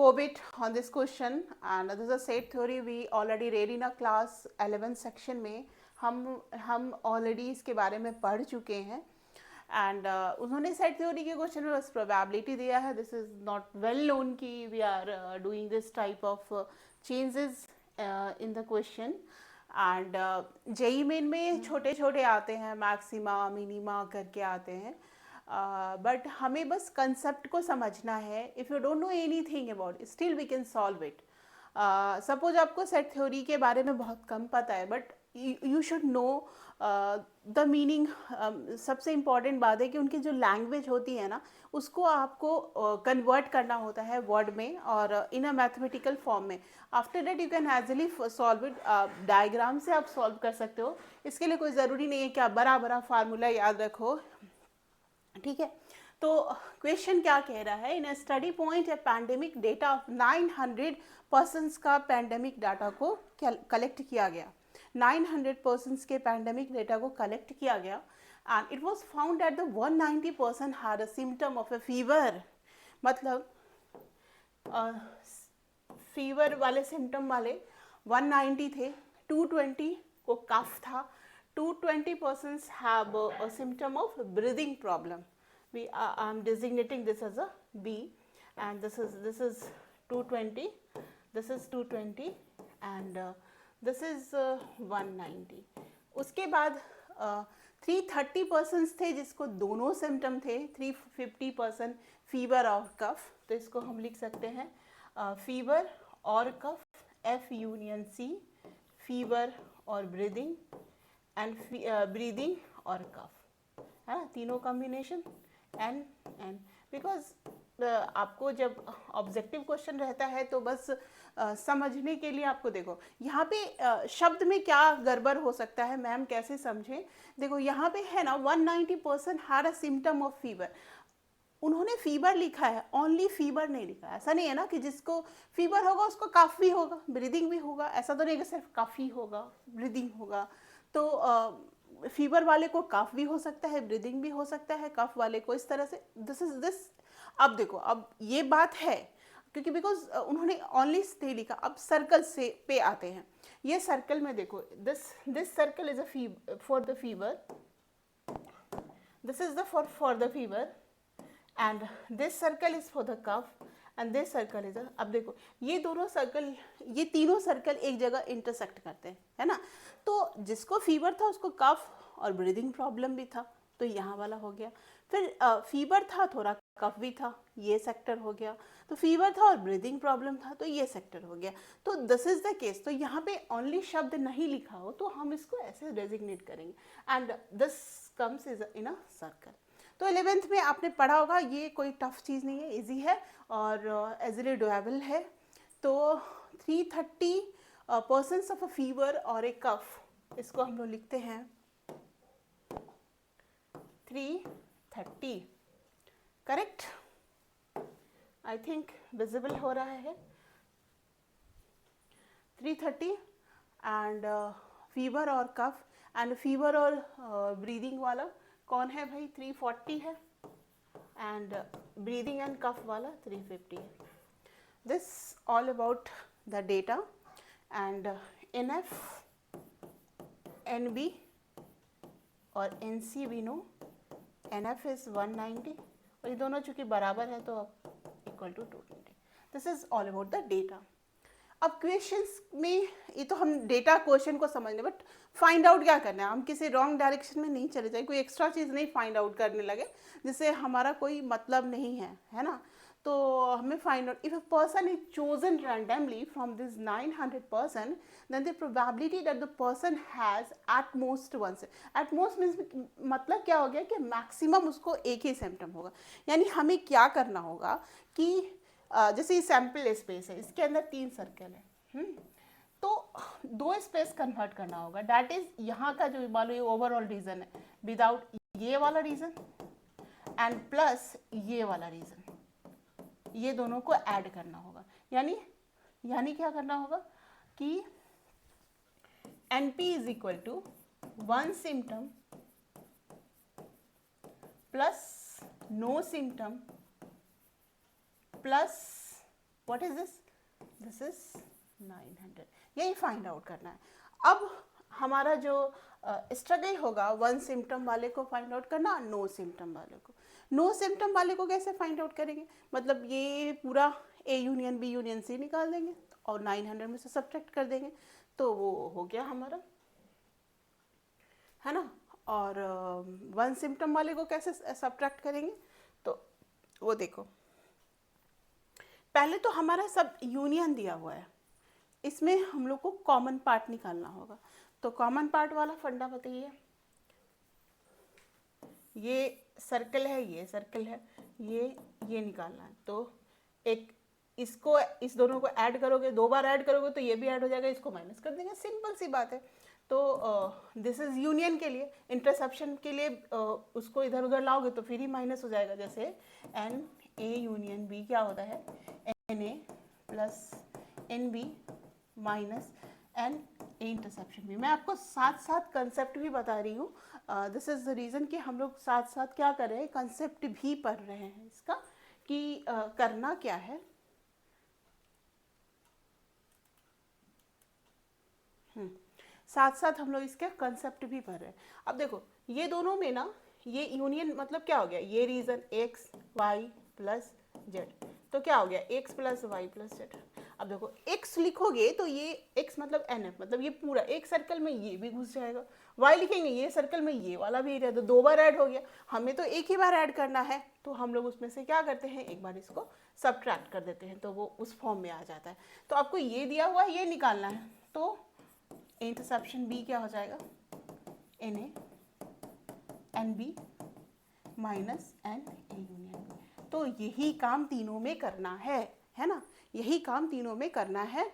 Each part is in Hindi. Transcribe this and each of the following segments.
co-bit on this question, and this is a set theory we already read in a class 11 section में हम already इसके बारे में पढ़ चुके हैं. एंड उन्होंने सेट थ्योरी के क्वेश्चन में बस प्रोबेबिलिटी दिया है. This is not well known कि we are doing this type of changes in the question. And JEE Main में छोटे छोटे आते हैं, मैक्सिमा मिनिमा करके आते हैं, बट हमें बस कंसेप्ट को समझना है. If you don't know anything about, still we can solve it. Suppose आपको सेट थ्योरी के बारे में बहुत कम पता है, but you should know the meaning. सबसे इम्पॉर्टेंट बात है कि उनकी जो लैंग्वेज होती है ना, उसको आपको कन्वर्ट करना होता है वर्ड में और इन अ मैथमेटिकल फॉर्म में. After that you can easily solve it. Diagram से आप सॉल्व कर सकते हो. इसके लिए कोई ज़रूरी नहीं है कि आप बड़ा बड़ा फार्मूला याद रखो. ठीक है, तो क्वेश्चन क्या कह रहा है? In study point a pandemic data of 900 persons का पैंडेमिक डाटा को कलेक्ट किया गया. 900 पर्सन्स के पैंडेमिक डेटा को कलेक्ट किया गया and it was found that the 190 person had a symptom of A fever. मतलब फीवर वाले सिम्टम वाले 190 थे, 220 को कफ था, 220 persons have a symptom of breathing problem. I'm designating this as a B, and this is 220, this is 220, and this is 190. उसके बाद 330 persons थे जिसको दोनों सिम्टम थे. 350 person फीवर और कफ. तो इसको हम लिख सकते हैं फीवर और कफ, F यूनियन C, फीवर और ब्रीदिंग एंड ब्रीदिंग और कफ, है ना, तीनों कॉम्बिनेशन एन. बिकॉज आपको जब ऑब्जेक्टिव क्वेश्चन रहता है तो बस समझने के लिए आपको देखो यहाँ पे शब्द में क्या गड़बड़ हो सकता है, मैम कैसे समझें. देखो यहाँ पे है ना 190 person had a symptom of fever. उन्होंने फीवर लिखा है, ओनली फीवर नहीं लिखा. ऐसा नहीं है ना कि जिसको फीवर होगा उसको कफ भी होगा, ब्रीदिंग भी होगा. ऐसा तो नहीं कि सिर्फ कफ ही होगा, ब्रीदिंग होगा. तो फीवर वाले को कफ भी हो सकता है, ब्रीदिंग भी हो सकता है, कफ वाले को इस तरह से. दिस. अब देखो, अब ये बात है क्योंकि बिकॉज उन्होंने ओनली स्टे लिखा. अब सर्कल से पे आते हैं. ये सर्कल में देखो, this circle is a for the fever, this is the for the fever, and this circle is for the cough, and this circle is. अब देखो ये दोनों सर्कल, ये तीनों सर्कल एक जगह इंटरसेक्ट करते हैं, है ना. तो जिसको फीवर था उसको कफ और ब्रीदिंग प्रॉब्लम भी था, तो यहाँ वाला हो गया. फिर फीवर था, थोड़ा कफ भी था, ये सेक्टर हो गया. तो फीवर था और ब्रीदिंग प्रॉब्लम था, तो ये सेक्टर हो गया. तो दिस इज द केस. तो यहाँ पे ओनली शब्द नहीं लिखा हो तो हम इसको ऐसे डेजिग्नेट करेंगे, and this comes is in a circle. तो 11th में आपने पढ़ा होगा, ये कोई टफ चीज़ नहीं है, इजी है और इजीली डुएबल है. तो 330 पर्सन्स ऑफ अ फीवर और ए कफ, इसको हम लोग लिखते हैं 330. करेक्ट? आई थिंक विजिबल हो रहा है. 330 एंड फीवर और कफ, एंड फीवर और ब्रीदिंग वाला कौन है भाई? 340 है, एंड ब्रीदिंग एंड कफ वाला 350 है. This all about the data. And NF, NB और NC we know. NF is 190 और ये दोनों चूंकि बराबर है तो equal to 220. This is all about the data. अब क्वेश्चंस में ये तो हम डेटा क्वेश्चन को समझने, बट फाइंड आउट क्या करना है. हम किसी रॉन्ग डायरेक्शन में नहीं चले जाए, कोई एक्स्ट्रा चीज़ नहीं फाइंड आउट करने लगे जिससे हमारा कोई मतलब नहीं है ना. तो हमें find out, if a person is chosen randomly from this 900 person, then the probability that the person has at most once. At most means मतलब क्या हो गया कि मैक्सिमम उसको एक ही सिम्टम होगा. यानी हमें क्या करना होगा कि जैसे ये सैम्पल स्पेस है, इसके अंदर 3 सर्कल है, तो 2 स्पेस कन्वर्ट करना होगा. दैट इज यहाँ का जो मान लो ये ओवरऑल रीजन है, विदाउट ये वाला रीजन एंड प्लस ये वाला रीजन, ये दोनों को ऐड करना होगा. यानी क्या करना होगा कि NP is equal to 1 symptom plus no symptom plus what is this is 900, यही फाइंड आउट करना है। अब हमारा जो स्ट्रगल होगा वन सिम्टम वाले को फाइंड आउट करना, नो सिम्टम वाले को। नो सिम्टम वाले को कैसे फाइंड आउट करेंगे, मतलब ये पूरा A union B union C निकाल देंगे और 900 में से सब्ट्रैक्ट कर देंगे, तो वो हो गया हमारा, है ना। और वन सिम्टम वाले को कैसे सब्ट्रैक्ट करेंगे, तो वो देखो, पहले तो हमारा सब यूनियन दिया हुआ है, इसमें हम लोग को कॉमन पार्ट निकालना होगा। तो कॉमन पार्ट वाला फंडा बताइए, ये सर्कल है, ये सर्कल है, ये निकालना है। तो एक इसको, इस दोनों को ऐड करोगे, 2 बार ऐड करोगे तो ये भी ऐड हो जाएगा, इसको माइनस कर देंगे, सिंपल सी बात है। तो दिस इज यूनियन के लिए, इंटरसेप्शन के लिए उसको इधर उधर लाओगे तो फिर ही माइनस हो जाएगा। जैसे एन ए यूनियन बी क्या होता है, N A plus N B minus N A interception B. मैं आपको साथ साथ कंसेप्ट भी बता रही हूँ, दिस इज द रीज़न कि हम लोग साथ साथ क्या कर रहे हैं, कंसेप्ट भी पढ़ रहे हैं इसका कि करना क्या है। साथ साथ हम लोग इसके कंसेप्ट भी पढ़ रहे हैं। अब देखो ये दोनों में ना, ये यूनियन मतलब क्या हो गया, ये region X Y plus Z, तो क्या हो गया X plus Y plus Z. अब देखो एक्स लिखोगे तो ये एक्स मतलब एन एफ, मतलब ये पूरा एक सर्कल में ये भी घुस जाएगा। वाई लिखेंगे ये सर्कल में ये वाला भी एरिया, तो 2 बार ऐड हो गया, हमें तो एक ही बार ऐड करना है, तो हम लोग उसमें से क्या करते हैं, एक बार इसको सब्ट्रैक्ट कर देते हैं, तो वो उस फॉर्म में आ जाता है। तो आपको ये दिया हुआ है, ये निकालना है, तो इंटरसेप्शन बी क्या हो जाएगा, N A N B minus N A union B. तो यही काम तीनों में करना है ना, यही काम तीनों में करना है।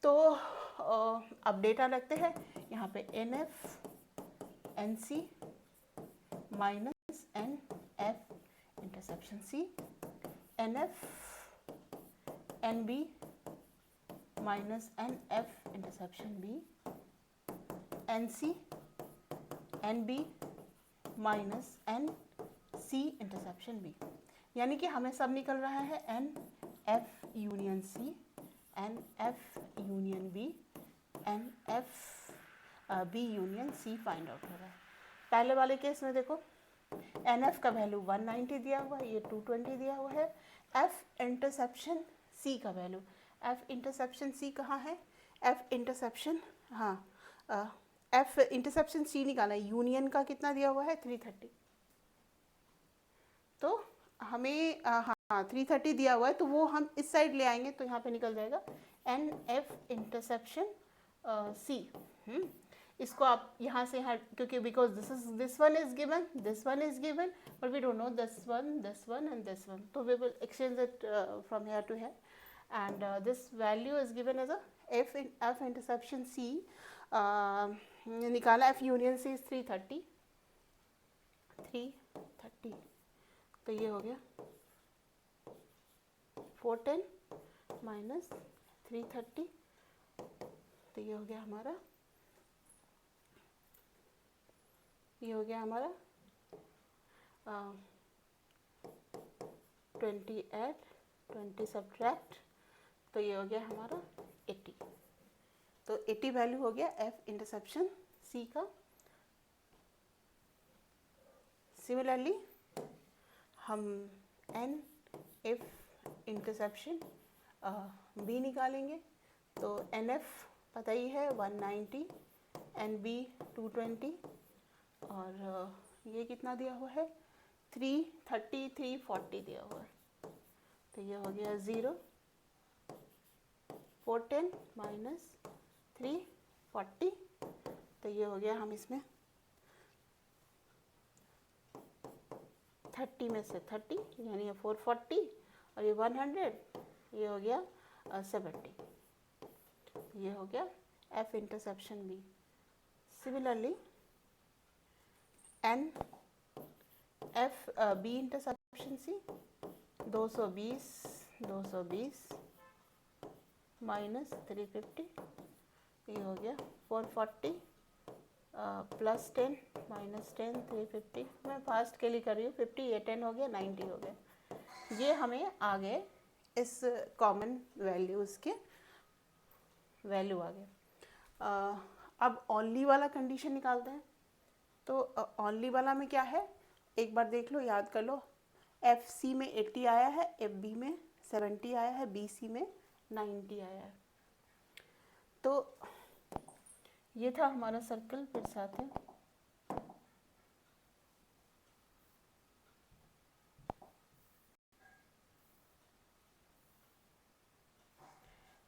तो अब डेटा रखते हैं यहाँ पे, N F N C minus N F intersection C, N F N B minus N F intersection B, N C N B minus N C intersection B. यानी कि हमें सब निकल रहा है N F union C, N F union B, N F B union C find out हो रहा है। पहले वाले केस में देखो एन एफ का वैल्यू 190 दिया हुआ है, ये 220 दिया हुआ है। एफ इंटरसेप्शन सी का वैल्यू, एफ इंटरसेप्शन सी कहाँ है, एफ इंटरसेप्शन, हाँ एफ इंटरसेप्शन सी निकाला है, यूनियन का कितना दिया हुआ है 330, तो हमें हाँ 330 दिया हुआ है, तो वो हम इस साइड ले आएंगे तो यहाँ पे निकल जाएगा एन एफ इंटरसेप्शन सी। इसको आप यहाँ से यहाँ, क्योंकि because this one is given, this one is given, but we don't know this one and this one, तो we will exchange it from here to here, and this value is given as a F intersection C निकाला, एफ यूनियन सी इज 330, तो ये हो गया 410 माइनस 330, तो ये हो गया हमारा, ये हो गया हमारा 20 ऐड 20 सब्ट्रैक्ट, तो ये हो गया हमारा 80, तो 80 वैल्यू हो गया एफ इंटरसेप्शन सी का। सिमिलरली हम एन एफ इंटरसेप्शन बी निकालेंगे, तो एन एफ पता ही है 190, एन बी 220, और ये कितना दिया हुआ है 330 340 दिया हुआ है, तो ये हो गया 0, 410 माइनस 340, तो ये हो गया, हम इसमें 30 में से 30 यानी 440 और ये 100, ये हो गया 70, ये हो गया F intersection B. Similarly N F B intersection C 220 minus 350, ये हो गया 440 प्लस 10 माइनस 10 350, मैं फास्ट के लिए कर रही हूँ, 50 ये 10 हो गया 90 हो गया। ये हमें आ गए इस कॉमन वैल्यूज़ के वैल्यू आ गए। अब ओनली वाला कंडीशन निकालते हैं। तो ओनली वाला में क्या है, एक बार देख लो, याद कर लो। एफ सी में 80 आया है, एफ बी में 70 आया है, बी सी में 90 आया है। तो ये था हमारा सर्कल। फिर से आते हैं,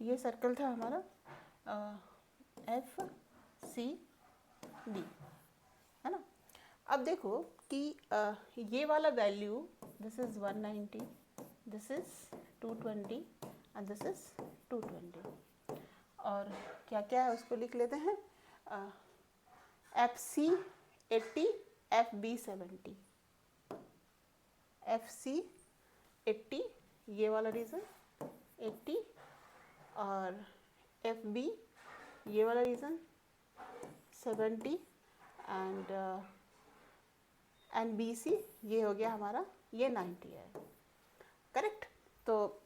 ये सर्कल था हमारा एफ सी डी, है ना। अब देखो कि ये वाला value, this is 190, this is 220 and this is 220, और क्या क्या है उसको लिख लेते हैं। F C 80, F B 70, F C 80 ये वाला रीज़न 80, और एफ बी ये वाला रीज़न 70, एंड बी सी ये हो गया हमारा, ये 90 है। करेक्ट। तो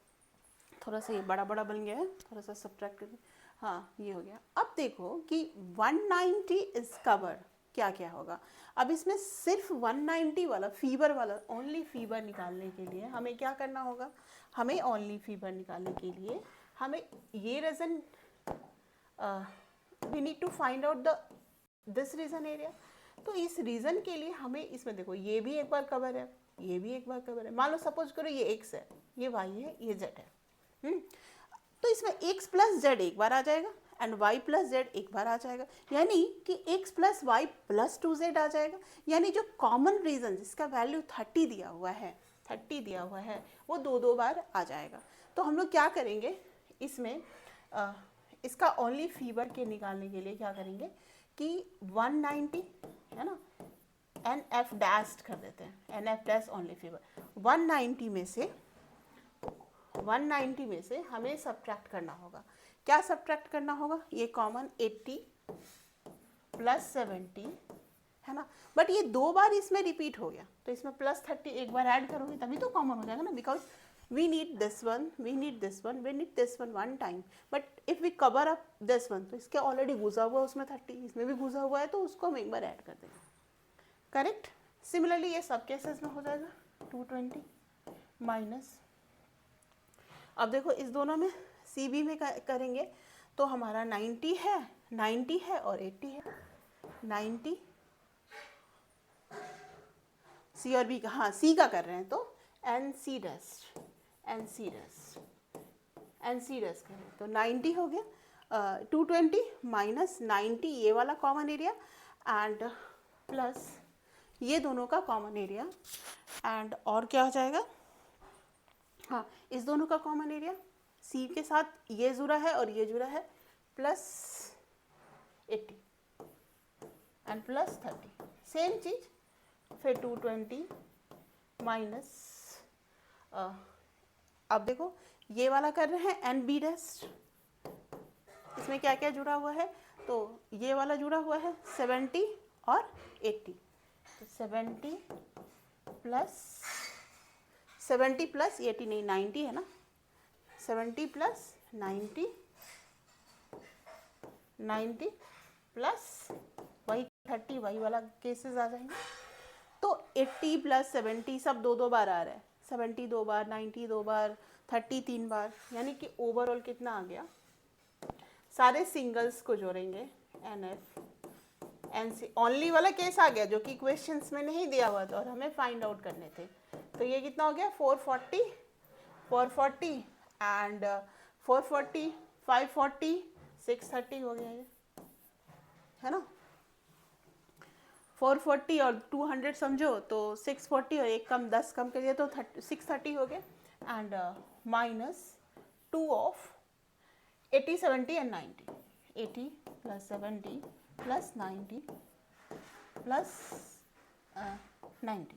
थोड़ा सा ये बड़ा बड़ा बन गया है, थोड़ा सा सब्ट्रैक्ट करके, हाँ ये हो गया। अब देखो कि 190 इज कवर्ड, क्या क्या होगा। अब इसमें सिर्फ 190 वाला फीवर वाला, ओनली फीवर निकालने के लिए हमें क्या करना होगा, हमें ओनली फीवर निकालने के लिए हमें ये region, we need to find out this region area. तो इस रीजन के लिए हमें इसमें देखो, ये भी एक बार कवर है, ये भी एक बार कवर है। मान लो सपोज करो ये x है, ये y है, ये z है। तो इसमें x प्लस जेड एक बार आ जाएगा एंड y प्लस जेड एक बार आ जाएगा, यानी कि x plus Y plus 2z आ जाएगा। यानी जो कॉमन रीजन जिसका वैल्यू 30 दिया हुआ है, 30 दिया हुआ है, वो दो दो बार आ जाएगा। तो हम लोग क्या करेंगे इसमें, इसका ओनली फीवर के निकालने के लिए क्या करेंगे कि 190 है ना, एन एफ डैश कर देते हैं, N F dash only fever. 190 में से हमें सब्ट्रैक्ट करना होगा। क्या सब्ट्रैक्ट करना होगा, ये कॉमन 80 प्लस 70 है ना, बट ये दो बार इसमें रिपीट हो गया, तो इसमें प्लस 30 एक बार ऐड करोगे तभी तो कॉमन हो जाएगा ना, because we need this one, we need this one, we need this one time, but if we cover up this one, तो इसके ऑलरेडी घुसा हुआ उसमें 30, इसमें भी घुसा हुआ है, तो उसको हम एक बार ऐड कर देंगे। करेक्ट। सिमिलरली ये सब केसेस में हो जाएगा 220 माइनस, अब देखो इस दोनों में सी बी में करेंगे तो हमारा 90 है और 80 है। 90 सी और बी का, हाँ सी का कर रहे हैं तो एन सी डस्ट करें तो 90 हो गया, 220 माइनस 90 ये वाला कॉमन एरिया एंड प्लस ये दोनों का कॉमन एरिया, एंड और क्या हो जाएगा, हाँ इस दोनों का कॉमन एरिया सी के साथ ये जुड़ा है और ये जुड़ा है, प्लस 80 एंड प्लस 30, सेम चीज। फिर 220 माइनस, अब देखो ये वाला कर रहे हैं एन बी डैश, इसमें क्या क्या जुड़ा हुआ है, तो ये वाला जुड़ा हुआ है 70 और 80, तो 70 प्लस 80 नहीं 90 है ना, 70 प्लस 90 प्लस वही 30, वही वाला केसेस आ जाएंगे। तो 80 प्लस 70 सब दो दो बार आ रहा है, 70 दो बार, 90 दो बार, 30 तीन बार, यानी कि ओवरऑल कितना आ गया। सारे सिंगल्स को जोड़ेंगे N F N C, only वाला केस आ गया जो कि क्वेश्चंस में नहीं दिया हुआ था और हमें फाइंड आउट करने थे। तो ये कितना हो गया 440 एंड 440 540 630 हो गया ये, है ना। 440 और 200 समझो तो 640 और एक कम 10 कम करिए तो 630 हो गया, and minus 2 of 80 70 and 90, 80 plus 70 plus 90 plus 90,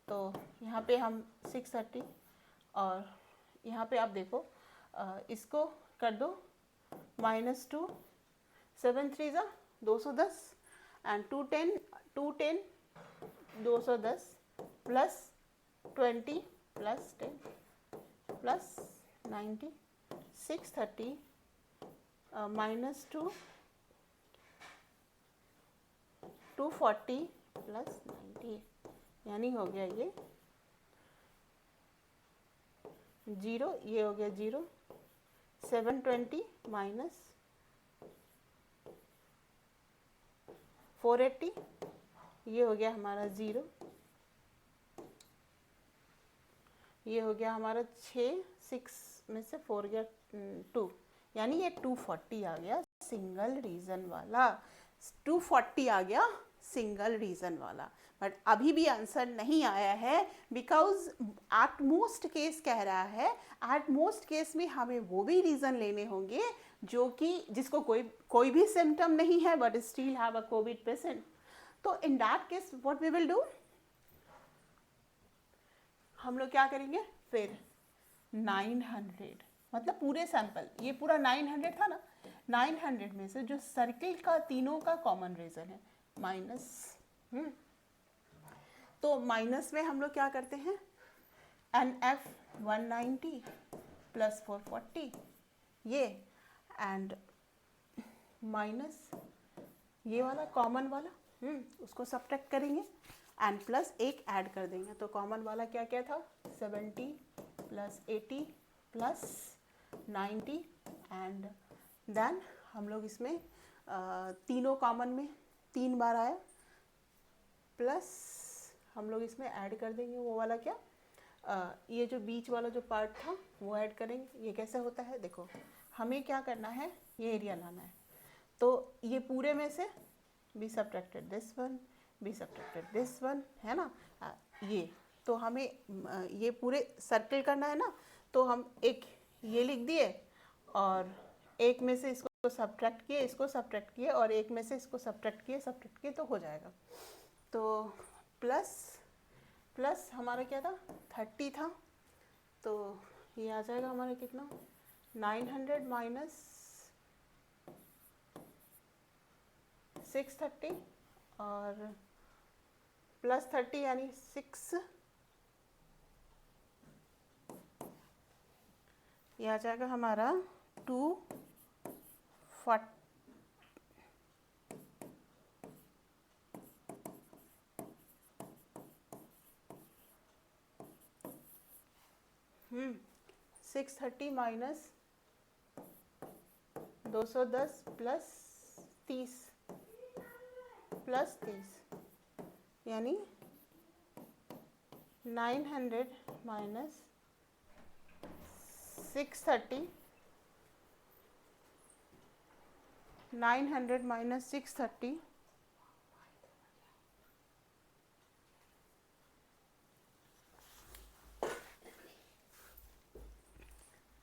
तो यहाँ पे हम 630 और यहाँ पे आप देखो इसको कर दो -2 7 3 ज़ा 210 and 210 210 plus 20 plus 10 plus 90, 630 minus 2, 240 plus 90, यानी हो गया ये 0, ये हो गया 0, 720 माइनस 480, ये हो गया हमारा 0, ये हो गया हमारा 6 में से 4 गया 2, यानी ये 240 आ गया सिंगल रीज़न वाला, 240 आ गया सिंगल रीज़न वाला। बट अभी भी आंसर नहीं आया है बिकॉज एट मोस्ट केस कह रहा है, एट मोस्ट केस में हमें वो भी रीज़न लेने होंगे जो कि जिसको कोई भी सिम्टम नहीं है but still have a COVID patient. तो in that case what we will do, हम लोग क्या करेंगे फिर 900, मतलब पूरे सैंपल, ये पूरा 900 था ना, 900 में से जो सर्किल का तीनों का कॉमन रीजन है माइनस, तो माइनस में हम लोग क्या करते हैं, NF 190 प्लस 440 ये, एंड माइनस ये वाला कॉमन वाला उसको सब्ट्रैक्ट करेंगे एंड प्लस एक ऐड कर देंगे। तो कॉमन वाला क्या क्या था, 70 प्लस 80 प्लस 90 एंड देन हम लोग इसमें तीनों कॉमन में 3 बार आया, प्लस हम लोग इसमें ऐड कर देंगे वो वाला क्या, ये जो बीच वाला जो पार्ट था वो ऐड करेंगे। ये कैसे होता है, देखो हमें क्या करना है, ये एरिया लाना है, तो ये पूरे में से be subtracted this one, be subtracted this one, है ना, ये तो हमें ये पूरे सर्कल करना है ना, तो हम एक ये लिख दिए और एक में से इसको सब्ट्रैक्ट किए, इसको सब्ट्रैक्ट किए और एक में से इसको सब्ट्रैक्ट किए तो हो जाएगा। तो प्लस हमारा क्या था, 30 था, तो ये आ जाएगा हमारा कितना, 900 माइनस 630 और प्लस 30 यानी 6, ये आ जाएगा हमारा 240, 630 माइनस 210 प्लस 30 यानी 900 माइनस 630, 900 माइनस 630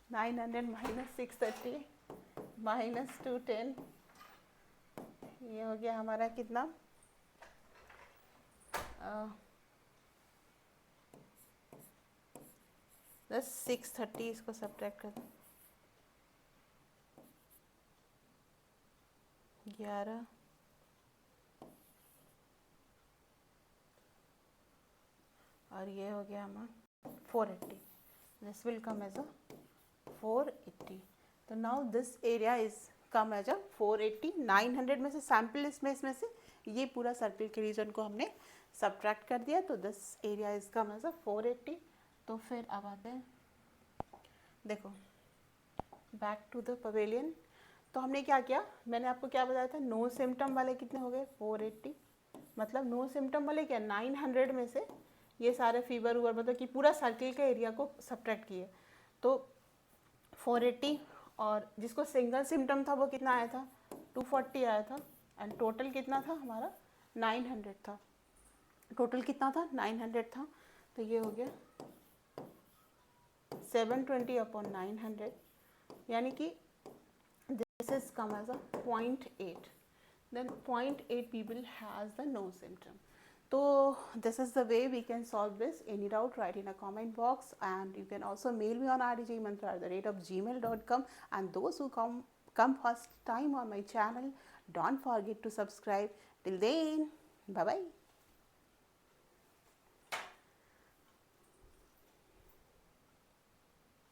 900 माइनस 630 माइनस 210, ये हो गया हमारा कितना, बस 630 इसको सब्ट्रैक्ट कर दो, 11 और ये हो गया हमारा 480, this will come as a 480। तो now this area is come as a 480, 900 में से सैम्पल इसमें से ये पूरा सर्किल के रीजन को हमने सब्ट्रैक्ट कर दिया, तो this area is come as a 480। तो फिर अब आते हैं, देखो बैक टू द पवेलियन। तो हमने क्या किया, मैंने आपको क्या बताया था, नो सिम्टम वाले कितने हो गए 480, मतलब नो सिम्टम वाले क्या 900 में से ये सारे फीवर हुआ, मतलब कि पूरा सर्किल के एरिया को सब्ट्रैक्ट किए, तो 480 और जिसको सिंगल सिम्टम था वो कितना आया था, 240 आया था, एंड टोटल कितना था हमारा 900 था, टोटल कितना था 900 था, तो ये हो गया 720 अपॉन 900, यानी कि this is come as a 0.8, then 0.8 people has the no symptom. So this is the way we can solve this. Any doubt, write in a comment box, and you can also mail me on rdjmantra@gmail.com. And those who come first time on my channel, don't forget to subscribe. Till then, bye bye.